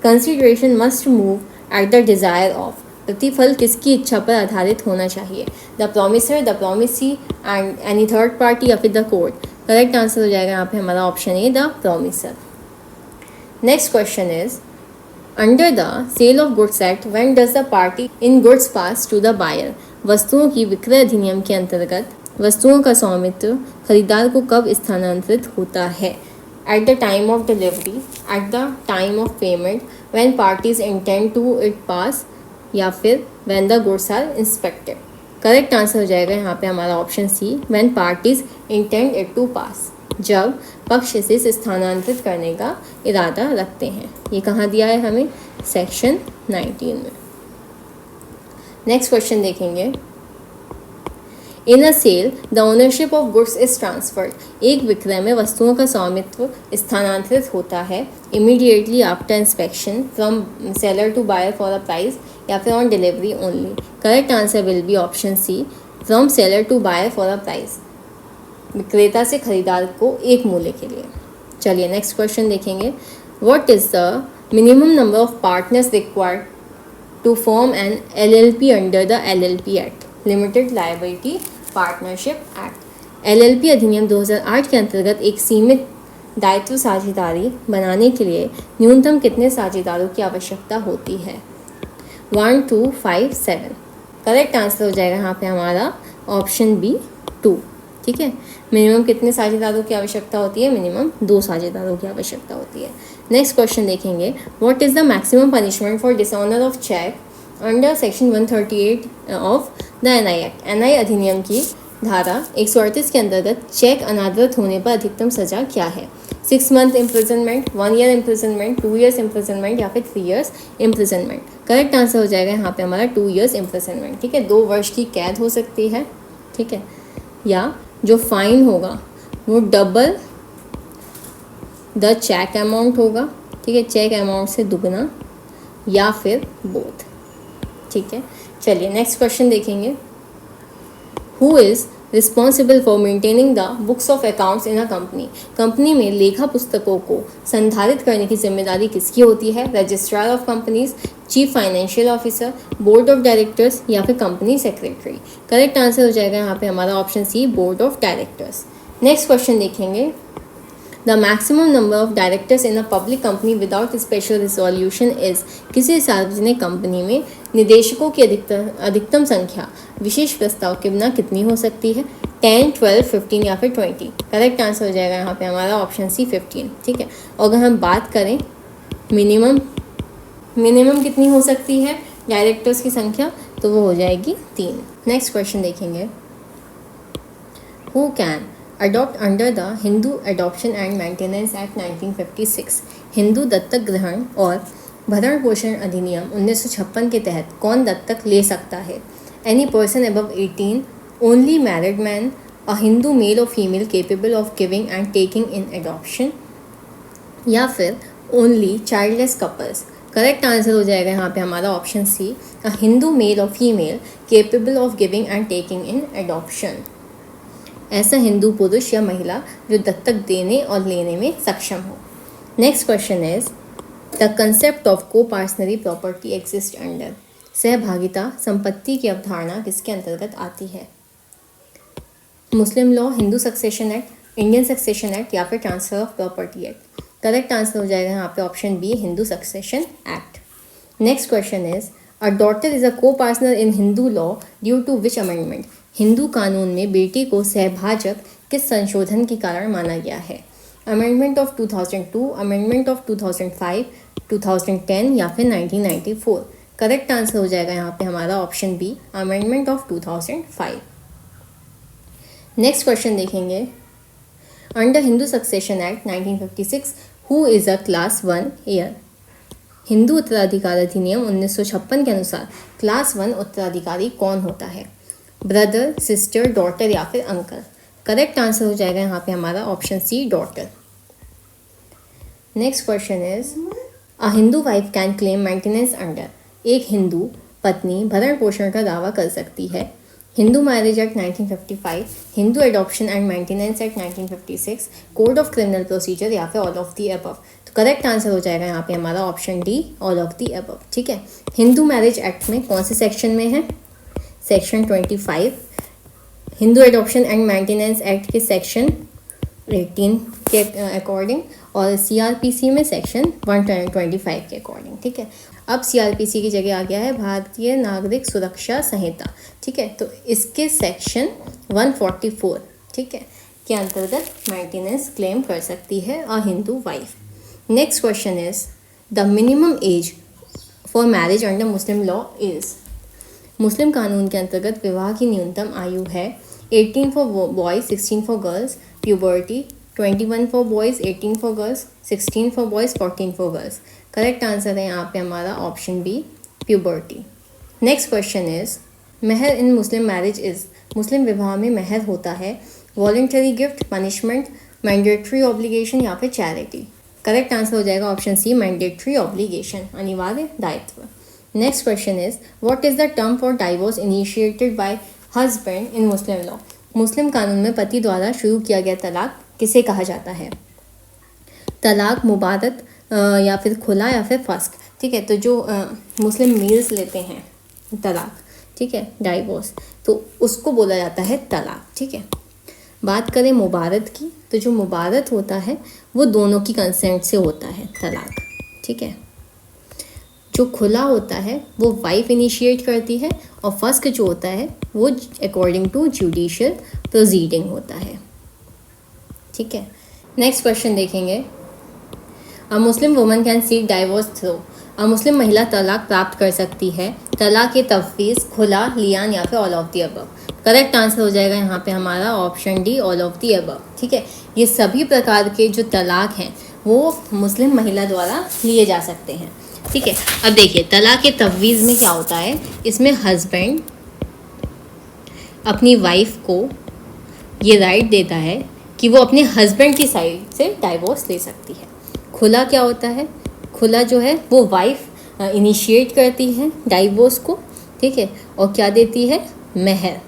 [SPEAKER 1] consideration must move at the desire of. प्रतिफल किसकी इच्छा पर आधारित होना चाहिए? The promisor, the promisee and any third party या फिर द कोर्ट। करेक्ट आंसर हो जाएगा यहाँ पे हमारा option A, the promisor. Next question is under the sale of goods act when does the party in goods pass to the buyer. वस्तुओं की विक्रय अधिनियम के अंतर्गत वस्तुओं का स्वामित्व खरीदार को कब स्थानांतरित होता है? At the time of delivery, at the time of payment, when parties intend to it pass या फिर when the goods are inspected. Correct answer हो जाएगा यहाँ पे हमारा option C, when parties intend it to pass, जब पक्ष इसे स्थानांतरित करने का इरादा रखते हैं। ये कहाँ दिया है हमें? सेक्शन 19 में। नेक्स्ट क्वेश्चन देखेंगे। In a sale the ownership of goods is transferred. एक विक्रय में वस्तुओं का स्वामित्व स्थानांतरित होता है immediately after inspection from seller to buyer for a price या फिर on delivery only. Correct answer will be option C, from seller to buyer for a price, विक्रेता से खरीदार को एक मूल्य के लिए। चलिए नेक्स्ट क्वेश्चन देखेंगे। What is the minimum number of partners required to form an LLP under the LLP act, limited liability partnership act. LLP अधिनियम 2008 के अंतर्गत एक सीमित दायित्व साझेदारी बनाने के लिए न्यूनतम कितने साझेदारों की आवश्यकता होती है? 1, 2, 5, 7। करेक्ट आंसर हो जाएगा यहाँ पे हमारा ऑप्शन बी 2। ठीक है, मिनिमम कितने साझेदारों की आवश्यकता होती है? मिनिमम 2 साझेदारों की आवश्यकता होती है। नेक्स्ट क्वेश्चन देखेंगे, what is the maximum punishment for dishonour of cheque under section 138 of the NI act. NI अधिनियम की धारा 138 के अंतर्गत चेक अनादृत होने पर अधिकतम सजा क्या है? 6 month imprisonment, 1 year imprisonment, 2 years imprisonment या फिर 3 ईयर्स इम्प्रिजनमेंट। करेक्ट आंसर हो जाएगा यहाँ पे हमारा 2 ईयर्स इम्प्रिजनमेंट। ठीक है, 2 वर्ष की कैद हो सकती है। ठीक है, या जो फाइन होगा वो डबल द चेक अमाउंट होगा। ठीक है, चेक अमाउंट से दुगना या फिर बोथ। ठीक है, चलिए नेक्स्ट क्वेश्चन देखेंगे, who is responsible for maintaining the books of accounts in a company. Company में लेखा पुस्तकों को संधारित करने की जिम्मेदारी किसकी होती है? Registrar of companies, chief financial officer, board of directors या फिर कंपनी सेक्रेटरी। करेक्ट आंसर हो जाएगा यहाँ पे हमारा option C, board of directors. Next question देखेंगे, the maximum number of directors in a public company without special resolution is. किसी सार्वजनिक कंपनी में निदेशकों की अधिकतम संख्या विशेष प्रस्ताव के बिना कितनी हो सकती है? 10, 12, 15 या फिर 20। करेक्ट आंसर हो जाएगा यहाँ पे हमारा ऑप्शन सी, 15। ठीक है, और अगर हम बात करें मिनिमम कितनी हो सकती है डायरेक्टर्स की संख्या, तो वो हो जाएगी 3। नेक्स्ट क्वेश्चन देखेंगे, who can adopt under the Hindu adoption and maintenance act 1956। Hindu दत्तक ग्रहण और भरण पोषण अधिनियम 1956 के तहत कौन दत्तक ले सकता है? Any person above 18, only married man, a Hindu male और female capable of giving and taking in adoption, या फिर only childless couples. Correct answer हो जाएगा यहाँ पे हमारा option C, a Hindu male और female capable of giving and taking in adoption. ऐसा हिंदू पुरुष या महिला जो दत्तक देने और लेने में सक्षम हो। Next question is, the concept of coparcenary property exist under. सहभागिता संपत्ति की अवधारणा किसके अंतर्गत आती है? Muslim law, Hindu succession act, Indian succession act या फिर transfer of property act. Correct answer हो जाएगा यहाँ पे option B, Hindu succession act. Next question is, a daughter is a coparcener in Hindu law due to which amendment. Hindu कानून में बेटी को सहभाजक किस संशोधन के कारण माना गया है? अमेंडमेंट ऑफ 2002, अमेंडमेंट ऑफ 2005, 2010 या फिर 1994। करेक्ट आंसर हो जाएगा यहाँ पे हमारा option B, amendment of 2005। Next question देखेंगे, under Hindu succession act 1956 who is a class 1 heir. Hindu उत्तराधिकार अधिनियम 1956 के अनुसार क्लास 1 उत्तराधिकारी कौन होता है? ब्रदर, सिस्टर, डॉटर या फिर अंकल। करेक्ट आंसर हो जाएगा यहाँ पे हमारा option C, daughter. Next question is, a Hindu wife can claim maintenance under. एक हिंदू पत्नी भरण पोषण का दावा कर सकती है Hindu marriage act 1955, Hindu adoption and maintenance act 1956, code of criminal procedure या फिर ऑल ऑफ दी अबव। तो करेक्ट आंसर हो जाएगा यहाँ पे हमारा option D, all of the above. ठीक है, हिंदू मैरिज एक्ट में कौन से सेक्शन में है? Section 25। Hindu adoption and maintenance act के सेक्शन 18 के अकॉर्डिंग और CRPC में सेक्शन 125 के अकॉर्डिंग। ठीक है, अब CRPC की जगह आ गया है भारतीय नागरिक सुरक्षा संहिता। ठीक है, तो इसके सेक्शन 144 ठीक है के अंतर्गत मेंटेनेंस क्लेम कर सकती है a Hindu wife. Next question is, the minimum age for marriage under Muslim law is. Muslim कानून के अंतर्गत विवाह की न्यूनतम आयु है 18 for boys, 16 for girls, puberty 21 for boys, 18 for girls, 16 for boys, 14 for girls. Correct answer है यहाँ पे हमारा option B, puberty. Next question is, mahr in Muslim marriage is. Muslim विवाह में महर होता है voluntary gift, punishment, mandatory obligation या फिर चैरिटी। करेक्ट आंसर हो जाएगा ऑप्शन सी, मैंडेटरी ऑब्लिगेशन, अनिवार्य दायित्व। Next question is, what is the term for divorce initiated by husband in Muslim law. Muslim कानून में पति द्वारा शुरू किया गया तलाक किसे कहा जाता है? तलाक, मुबादत या फिर खुला या फिर फस्क। ठीक है। तो जो मुस्लिम मेल्स लेते हैं तलाक, ठीक है, डाइवोर्स, तो उसको बोला जाता है तलाक, ठीक है। बात करें मुबारत की, तो जो मुबारत होता है वो दोनों की कंसेंट से होता है तलाक, ठीक है। जो खुला होता है वो वाइफ इनिशिएट करती है, और फर्स्ट जो होता है वो अकॉर्डिंग टू जुडिशियल प्रोसीडिंग होता है, ठीक है। नेक्स्ट क्वेश्चन देखेंगे। A Muslim woman can seek divorce through. A Muslim महिला तलाक प्राप्त कर सकती है तलाक के तफवीज़, खुला, लियान या फिर all of the above. Correct answer हो जाएगा यहाँ पे हमारा option D, all of the above, ठीक है। ये सभी प्रकार के जो तलाक हैं वो मुस्लिम महिला द्वारा लिए जा सकते हैं, ठीक है। अब देखिए तलाक के तफवीज़ में क्या होता है, इसमें हस्बैंड अपनी वाइफ को ये राइट देता है कि वो अपने हस्बैंड की साइड से डाइवोर्स ले सकती है। खुला क्या होता है, खुला जो है वो वाइफ इनिशिएट करती है डाइवोर्स को, ठीक है, और क्या देती है, महर,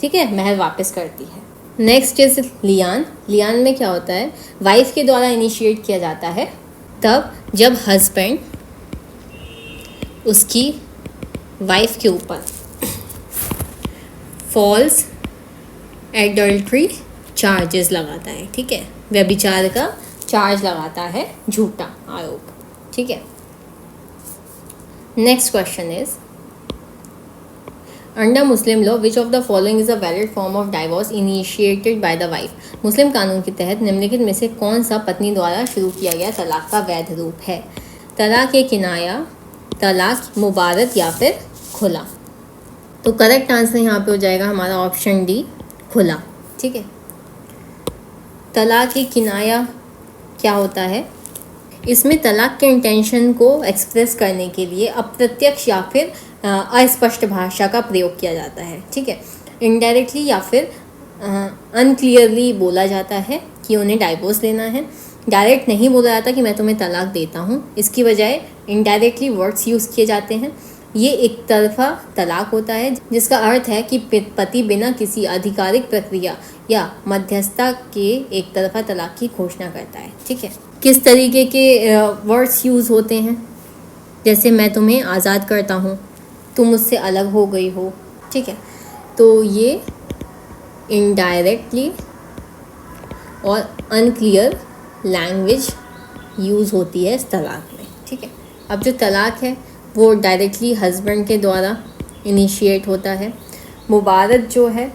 [SPEAKER 1] ठीक है, महर वापस करती है। Next is Lian. लियान में क्या होता है, वाइफ के द्वारा इनिशिएट किया जाता है तब जब हस्बैंड उसकी वाइफ के ऊपर फॉल्स एडल्ट्री चार्जेस लगाता है, ठीक है, व्यभिचार का चार्ज लगाता है, झूठा आरोप, ठीक है। Next question is under Muslim law which of the following is a valid form of divorce initiated by the wife. Muslim कानून के तहत निम्नलिखित में से कौन सा पत्नी द्वारा शुरू किया गया तलाक का वैध रूप है। तलाक ए किनाया, तलाक मुबारत या फिर खुला। तो करेक्ट आंसर यहाँ पे हो जाएगा हमारा ऑप्शन डी, खुला, ठीक है। तलाक ए किनाया क्या होता है, इसमें तलाक के इंटेंशन को एक्सप्रेस करने के लिए अप्रत्यक्ष या फिर अस्पष्ट भाषा का प्रयोग किया जाता है, ठीक है। इनडायरेक्टली या फिर अनक्लियरली बोला जाता है कि उन्हें डाइवोर्स लेना है। डायरेक्ट नहीं बोला जाता कि मैं तुम्हें तलाक देता हूँ, इसकी बजाय इनडायरेक्टली वर्ड्स यूज़ किए जाते हैं। ये एक तरफा तलाक होता है जिसका अर्थ है कि पति बिना किसी आधिकारिक प्रक्रिया या मध्यस्थता के एक तरफा तलाक की घोषणा करता है, ठीक है। किस तरीके के वर्ड्स यूज़ होते हैं, जैसे मैं तुम्हें आज़ाद करता हूँ, तुम मुझसे अलग हो गई हो, ठीक है। तो ये इनडायरेक्टली और अनक्लियर लैंग्वेज यूज़ होती है इस तलाक में, ठीक है। अब जो तलाक है वो डायरेक्टली हस्बैंड के द्वारा इनिशिएट होता है। मुबारत जो है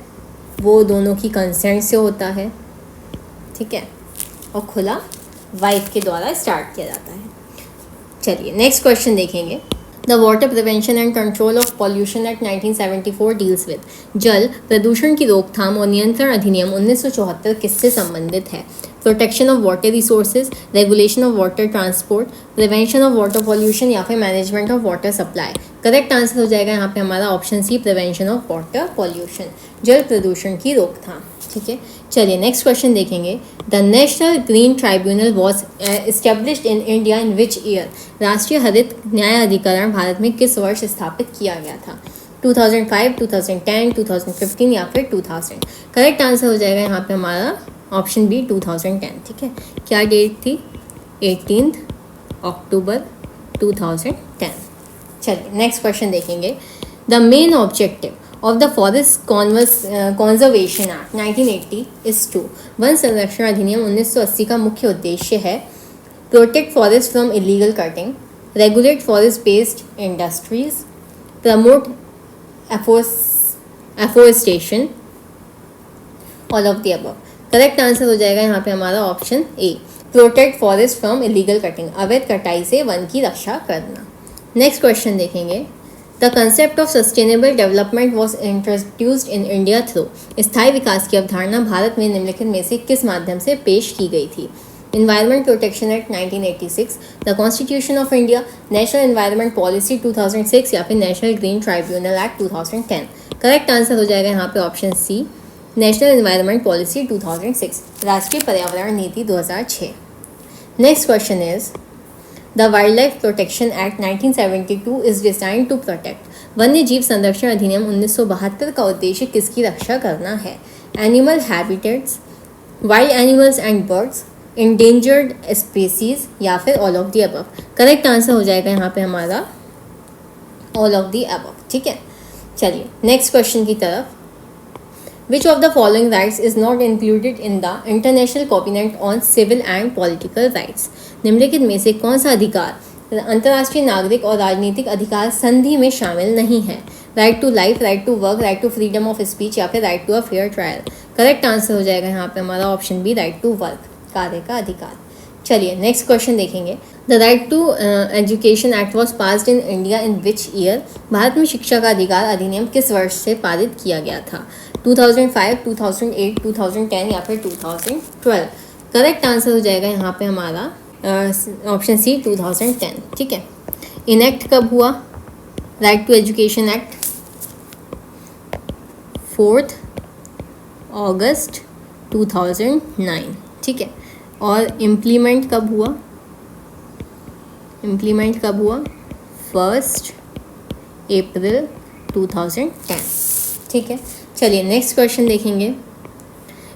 [SPEAKER 1] वो दोनों की कंसेंट से होता है, ठीक है, और खुला वाइफ के द्वारा स्टार्ट किया जाता है। चलिए नेक्स्ट क्वेश्चन देखेंगे। The water prevention and control of pollution act 1974 deals with. जल प्रदूषण की रोकथाम और नियंत्रण अधिनियम 1974 किससे संबंधित है। Protection of water resources, regulation of water transport, prevention of water pollution या फिर management of water supply. Correct answer हो जाएगा यहाँ पे हमारा option C, prevention of water pollution, जल प्रदूषण की रोकथाम, ठीक है। चलिए नेक्स्ट क्वेश्चन देखेंगे। The national green tribunal was established in India in which year. राष्ट्रीय हरित न्याय अधिकरण भारत में किस वर्ष स्थापित किया गया था। 2005, 2010, 2015 या फिर 2000। करेक्ट आंसर हो जाएगा यहाँ पे हमारा ऑप्शन बी, 2010, ठीक है। क्या डेट थी, 18 अक्टूबर 2010। चलिए नेक्स्ट क्वेश्चन देखेंगे। The main objective of the forest conservation act 1980 is to. वन संरक्षण अधिनियम 1980 का मुख्य उद्देश्य है protect forest from illegal cutting, regulate forest based industries, promote afforestation, all of the above. Correct answer हो जाएगा यहाँ पे हमारा option A, protect forest from illegal cutting, अवैध कटाई से वन की रक्षा करना। नेक्स्ट क्वेश्चन देखेंगे। The concept of sustainable development was introduced in India through. स्थायी विकास की अवधारणा भारत में निम्नलिखित में से किस माध्यम से पेश की गई थी। Environment protection act 1986, the constitution of India, national environment policy 2006 या फिर national green tribunal act 2010। Correct answer हो जाएगा यहाँ पे option C, national environment policy 2006, राष्ट्रीय पर्यावरण नीति 2006। Next question is the wildlife protection act 1972 is design to protect. वन्य जीव संरक्षण अधिनियम 1972 का उद्देश्य किसकी रक्षा करना है। Animal habitats, wild animals and birds, endangered species या फिर all of the above. Correct answer हो जाएगा यहाँ पे हमारा ऑल ऑफ द अबव। ठीक है, चलिए नेक्स्ट क्वेश्चन की तरफ। Which of the following rights is not included in the International Covenant on Civil and Political Rights? निम्नलिखित में से कौन सा अधिकार अंतर्राष्ट्रीय नागरिक और राजनीतिक अधिकार संधि में शामिल नहीं है? Right to life, right to work, right to freedom of speech या फिर right to a fair trial. Correct answer हो जाएगा यहाँ पे हमारा option B, right to work, कार्य का अधिकार। चलिए नेक्स्ट क्वेश्चन देखेंगे। The right to education act was passed in India in which year? भारत में शिक्षा का अधिकार अधिनियम किस वर्ष से पारित किया गया था? 2005, 2008, 2010 या फिर 2012। करेक्ट आंसर हो जाएगा यहाँ पे हमारा ऑप्शन सी, 2010। ठीक है, इनेक्ट कब हुआ? राइट टू एजुकेशन एक्ट 4 अगस्त 2009। ठीक है, और इम्प्लीमेंट कब हुआ? 1 अप्रैल 2010। ठीक है, चलिए नेक्स्ट क्वेश्चन देखेंगे।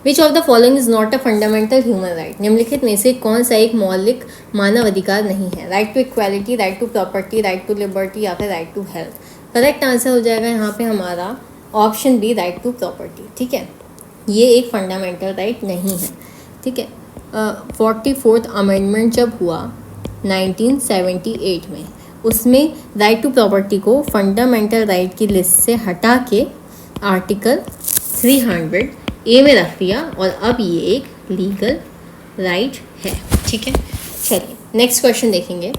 [SPEAKER 1] Which of the following is not a fundamental human right? निम्नलिखित में से कौन सा एक मौलिक मानव अधिकार नहीं है? Right to equality, right to property, right to liberty या फिर right to health. Correct answer हो जाएगा यहाँ पे हमारा option B, right to property. ठीक है, ये एक फंडामेंटल राइट नहीं है। ठीक है, 44th अमेंडमेंट जब हुआ 1978 में, उसमें राइट टू प्रॉपर्टी को फंडामेंटल राइट की लिस्ट से हटा के आर्टिकल 300 ए में रख दिया और अब ये एक लीगल राइट है। ठीक है, चलिए नेक्स्ट क्वेश्चन देखेंगे।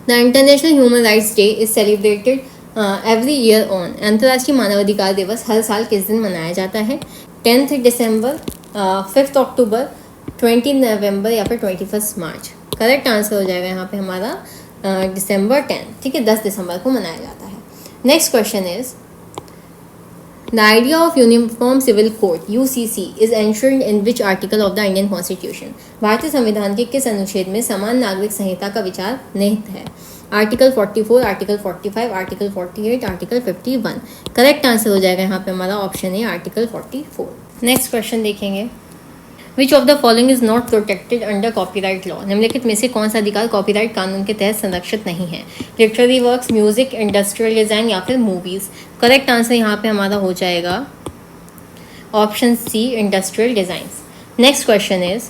[SPEAKER 1] The international human rights day is celebrated every year on? अंतर्राष्ट्रीय मानवाधिकार दिवस हर साल किस दिन मनाया जाता है? 10 दिसंबर, 5 अक्टूबर, 20 नवंबर या फिर 21 मार्च। करेक्ट आंसर हो जाएगा यहाँ पे हमारा दिसंबर 10। ठीक है, 10 दिसंबर को मनाया जाता है। Next question is the idea of uniform civil code UCC is ensured in which article of the Indian constitution? भारतीय संविधान के किस अनुच्छेद में समान नागरिक संहिता का विचार निहित है? Article 44, article 45, article 48, article 51। Correct answer हो जाएगा यहाँ पे हमारा ऑप्शन है आर्टिकल 44। नेक्स्ट क्वेश्चन देखेंगे। Which of the following is not protected under copyright law? निम्नलिखित में से कौन सा अधिकार कॉपीराइट कानून के तहत संरक्षित नहीं है? Literary works, music, industrial design या फिर मूवीज़। करेक्ट आंसर यहाँ पे हमारा हो जाएगा option C, industrial designs. Next question is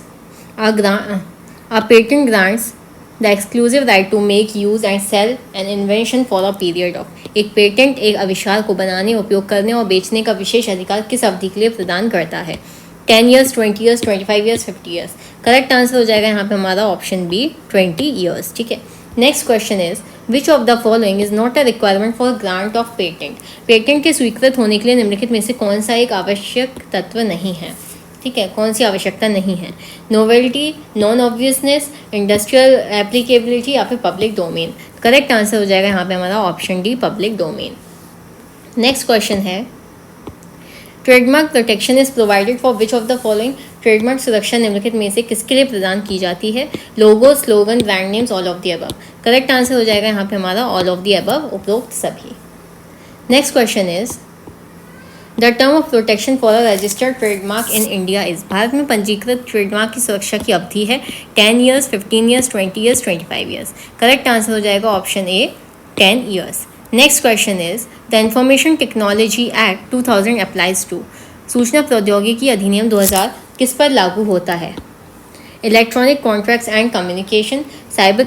[SPEAKER 1] a patent grants the exclusive right to make, use and sell an invention for a period of. एक patent एक आविष्कार को बनाने, उपयोग करने और बेचने का विशेष अधिकार किस अवधि के लिए प्रदान करता है? 10 years, 20 years, 25 years, 50 years। Correct answer हो जाएगा यहाँ पे हमारा ऑप्शन बी, 20 years। ठीक है, next question is which of the following is not a requirement for grant of patent? Patent के स्वीकृत होने के लिए निम्नलिखित में से कौन सा एक आवश्यक तत्व नहीं है? ठीक है, कौन सी आवश्यकता नहीं है? Novelty, non obviousness, industrial applicability या फिर पब्लिक डोमेन। करेक्ट आंसर हो जाएगा यहाँ पे हमारा option D, public domain. Next question है trademark protection is provided for which of the following? Trademark सुरक्षा निम्नलिखित में से किसके लिए प्रदान की जाती है? Logo, slogan, brand names, all of the above. Correct answer हो जाएगा यहाँ पे हमारा ऑल ऑफ द अबव, उपरोक्त सभी। Next question is the term of protection for a registered trademark in India is? Bharat में पंजीकृत ट्रेडमार्क की सुरक्षा की अवधि है 10 years, 15 years, 20 years, 25 years। Correct answer हो जाएगा option A, 10 years। Next question is the information technology act 2000 applies to? सूचना प्रौद्योगिकी अधिनियम 2000 किस पर लागू होता है? Electronic contracts and communication, cyber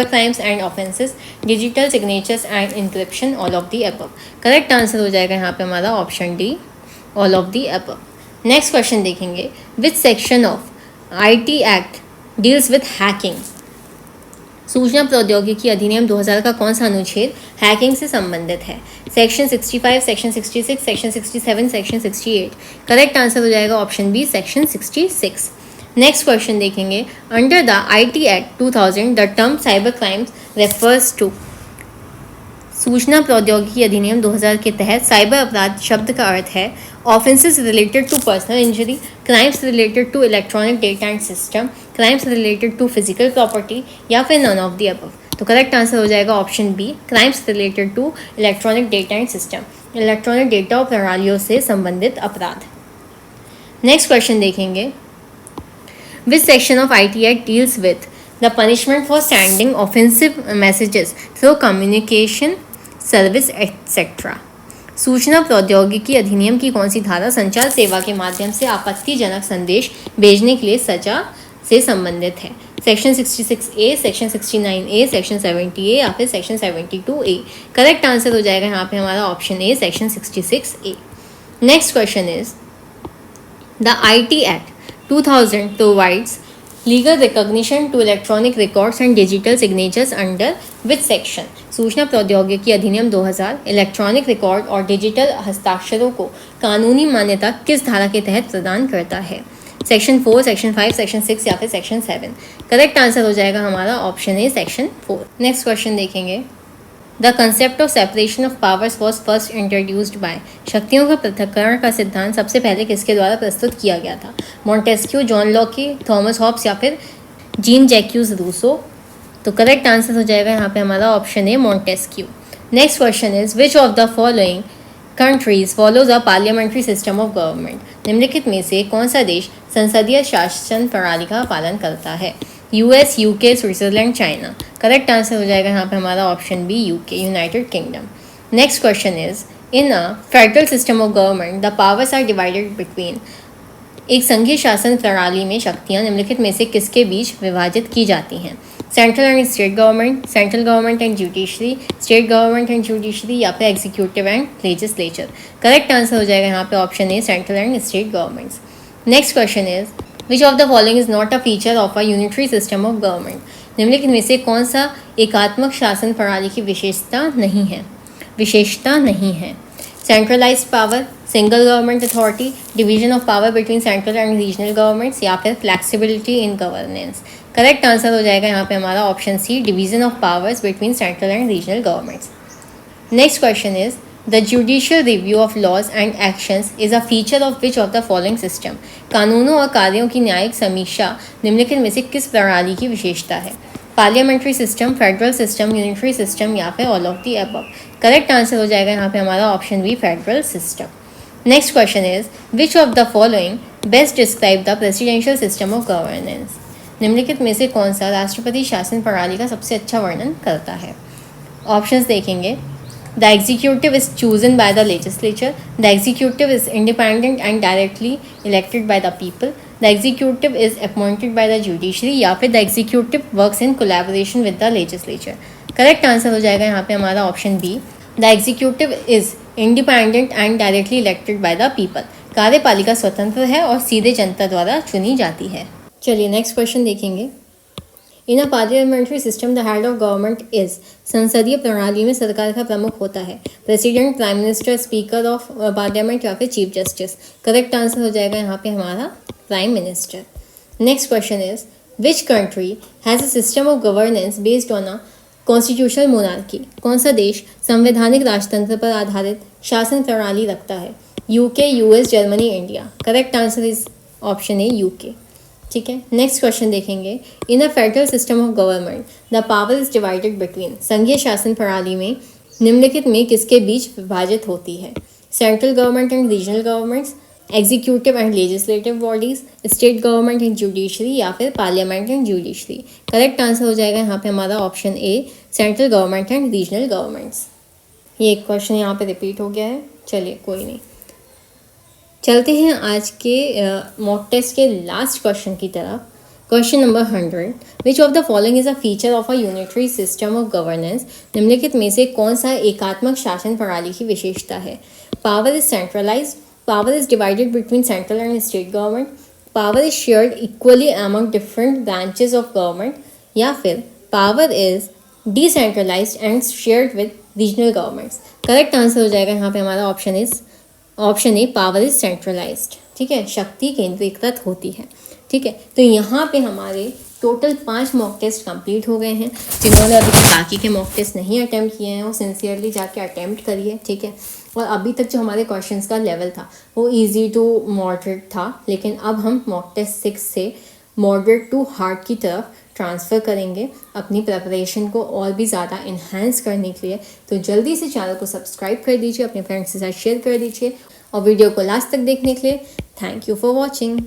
[SPEAKER 1] crimes and offences, digital signatures and encryption, all of the above. Correct answer हो जाएगा यहाँ पे हमारा option D, all of the above. Next question देखेंगे। Which section of IT act deals with hacking? सूचना प्रौद्योगिकी अधिनियम 2000 का कौन सा अनुच्छेद हैकिंग से संबंधित है? Section 65, section 66, section 67, section 68। Correct answer हो जाएगा option B, section 66। Next question देखेंगे। Under the IT act 2000 the term cyber crimes refers to? सूचना प्रौद्योगिकी अधिनियम 2000 के तहत साइबर अपराध शब्द का अर्थ है offences related to personal injury, crimes related to electronic data and system, crimes related to physical property या फिर नन ऑफ द अबव। तो करेक्ट आंसर हो जाएगा option B, crimes related to electronic data and system, electronic data और प्रणालियों से संबंधित अपराध। नेक्स्ट क्वेश्चन देखेंगे। Which section of IT Act deals with the punishment for sending offensive messages through communication service etcetera. सूचना प्रौद्योगिकी अधिनियम की कौन सी धारा संचार सेवा के माध्यम से आपत्तिजनक संदेश भेजने के लिए सजा से संबंधित है? Section 66A, section 69A, section 70A या फिर सेक्शन 72A। करेक्ट आंसर हो जाएगा यहाँ पे हमारा option A, section 66A। Next question is the IT Act 2000 provides legal recognition to electronic records and digital signatures under which section? सूचना प्रौद्योगिकी अधिनियम 2000 इलेक्ट्रॉनिक रिकॉर्ड और डिजिटल हस्ताक्षरों को कानूनी मान्यता किस धारा के तहत प्रदान करता है? सेक्शन 4, सेक्शन 5, सेक्शन 6 या फिर सेक्शन 7। करेक्ट आंसर हो जाएगा हमारा option A, section 4। Next question देखेंगे the concept of separation of powers was first introduced by. शक्तियों का पृथक्करण का सिद्धांत सबसे पहले किसके द्वारा प्रस्तुत किया गया था? Montesquieu, John Locke, Thomas Hobbes या फिर जीन जैक्यूज रूसो। तो करेक्ट आंसर हो जाएगा यहाँ पे हमारा option A, Montesquieu. Next question is which of the following countries follows a parliamentary system of government? निम्नलिखित में से कौन सा देश संसदीय शासन प्रणाली का पालन करता है? US, UK, Switzerland, China. Correct answer हो जाएगा यहाँ पे हमारा option B, UK, United Kingdom. Next question is in a federal system of government the powers are divided between. एक संघीय शासन प्रणाली में शक्तियाँ निम्नलिखित में से किसके बीच विभाजित की जाती हैं? Central and state government, central government and judiciary, state government and judiciary या फिर executive and legislature. Correct answer हो जाएगा यहाँ पे option A, central and state governments. Next question is which of the following is not a feature of a unitary system of government? निम्नलिखित में से कौन सा एकात्मक शासन प्रणाली की विशेषता नहीं है? Centralised power, single government authority, division of power between central and regional governments या फिर flexibility in governance. Correct answer हो जाएगा यहाँ पे हमारा option C, division of powers between central and regional governments. Next question is the judicial review of laws and actions is a feature of which of the following system? कानूनों और कार्यों की न्यायिक समीक्षा निम्नलिखित में से किस प्रणाली की विशेषता है? Parliamentary system, federal system, unitary system या फिर all of the above. Correct answer हो जाएगा यहाँ पे हमारा option B, federal system. Next question is which of the following best describe the presidential system of governance? निम्नलिखित में से कौन सा राष्ट्रपति शासन प्रणाली का सबसे अच्छा वर्णन करता है? ऑप्शंस देखेंगे the executive is chosen by the legislature, the executive is independent and directly elected by the people, the executive is appointed by the judiciary या फिर the executive works in collaboration with the legislature. Correct answer हो जाएगा यहाँ पे हमारा option B, the executive is independent and directly elected by the people. कार्यपालिका स्वतंत्र है और सीधे जनता द्वारा चुनी जाती है। चलिए नेक्स्ट क्वेश्चन देखेंगे। In a parliamentary system the head of government is. संसदीय प्रणाली में सरकार का प्रमुख होता है president, prime minister, speaker of parliament या फिर चीफ जस्टिस। करेक्ट आंसर हो जाएगा यहाँ पे हमारा prime minister. Next question is which country has a system of governance based on a constitutional monarchy? कौन सा देश संवैधानिक राजतंत्र पर आधारित शासन प्रणाली रखता है? UK, US, Germany, India. Correct answer is option A, UK। ठीक है, नेक्स्ट क्वेश्चन देखेंगे। In a federal system of government the power is divided between. संघीय शासन प्रणाली में निम्नलिखित में किसके बीच विभाजित होती है? Central government and regional governments, executive and legislative bodies, state government and judiciary या फिर parliament and judiciary. Correct answer हो जाएगा यहाँ पे हमारा option A, central government and regional governments. ये क्वेश्चन यहाँ पे रिपीट हो गया है, चलिए कोई नहीं। चलते हैं आज के मॉक टेस्ट के लास्ट क्वेश्चन की तरफ। Question number 100 which of the following is a feature of a unitary system of governance? निम्नलिखित में से कौन सा एकात्मक शासन प्रणाली की विशेषता है? Power is centralised, power is divided between central and state government, power is shared equally among different branches of government या फिर power is decentralised and shared with regional governments. Correct answer हो जाएगा यहाँ पे हमारा option A, power is centralised. ठीक है, शक्ति केंद्रीकृत होती है। ठीक है, तो यहाँ पे हमारे टोटल 5 मॉक टेस्ट कंप्लीट हो गए हैं। जिन्होंने अभी तक बाकी के मॉक टेस्ट नहीं अटैम्प्ट किए हैं वो सिंसियरली जाके अटैम्प्ट करिए। ठीक है, और अभी तक जो हमारे क्वेश्चंस का लेवल था वो इजी टू मॉडरेट था, लेकिन अब हम मॉक टेस्ट 6 से मॉडरेट टू हार्ड की तरफ ट्रांसफ़र करेंगे अपनी प्रिपरेशन को और भी ज़्यादा इन्हांस करने के लिए। तो जल्दी से चैनल को सब्सक्राइब कर दीजिए, अपने फ्रेंड्स के साथ शेयर कर दीजिए और वीडियो को लास्ट तक देखने के लिए थैंक यू फॉर वॉचिंग।